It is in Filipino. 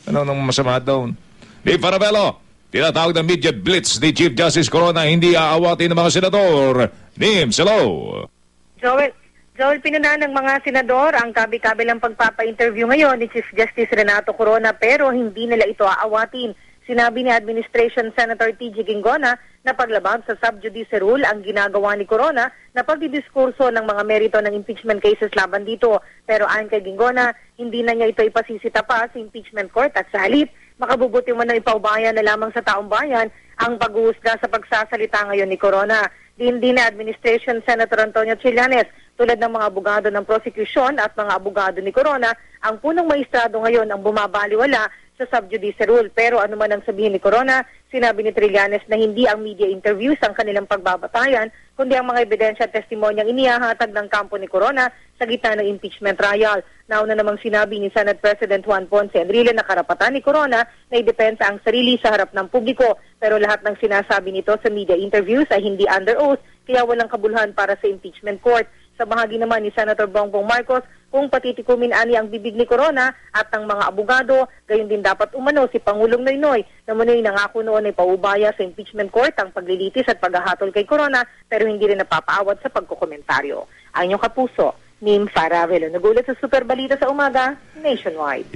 Ano nang masama doon? Ni Farabello, tinatawag na media blitz ni Chief Justice Corona hindi aawatin ng mga senador. Nims, hello. Joel, pinunaan ng mga senador ang kabi-kabilang pagpapa-interview ngayon ni Chief Justice Renato Corona pero hindi nila ito aawatin. Sinabi ni Administration Senator T.J. Ginggona na paglabag sa sub judice rule ang ginagawa ni Corona na pagdidiskurso ng mga merito ng impeachment cases laban dito. Pero ayon kay Ginggona, hindi na niya ito ipasisita pa sa impeachment court at sa halip, makabubuti man na ipaubayan na lamang sa taong bayan ang pag-uusga sa pagsasalita ngayon ni Corona. Din na Administration Senator Antonio Trillanes tulad ng mga abogado ng prosecution at mga abogado ni Corona, ang punong maestrado ngayon ang bumabaliwala sa sub judice rule. Pero ano man ang sabihin ni Corona, sinabi ni Trillanes na hindi ang media interviews ang kanilang pagbabatayan, kundi ang mga ebidensya at testimonyang inihahatag ng kampo ni Corona sa gitna ng impeachment trial. Nauna namang sinabi ni Senate President Juan Ponce Enrile na karapatan ni Corona na idepensa ang sarili sa harap ng publiko. Pero lahat ng sinasabi nito sa media interviews ay hindi under oath, kaya walang kabuluhan para sa impeachment court. Sa bahagi naman ni Senator Bongbong Marcos, kung patitikumin ani ang bibig ni Corona at ng mga abogado, gayon din dapat umano si Pangulong Noynoy na manoy nangako noon ay paubaya sa impeachment court ang paglilitis at paghahatol kay Corona pero hindi rin napapaawat sa pagkukomentaryo. Ang inyong kapuso, Nim Farabello. Nagulat sa Super Balita sa Umaga, Nationwide.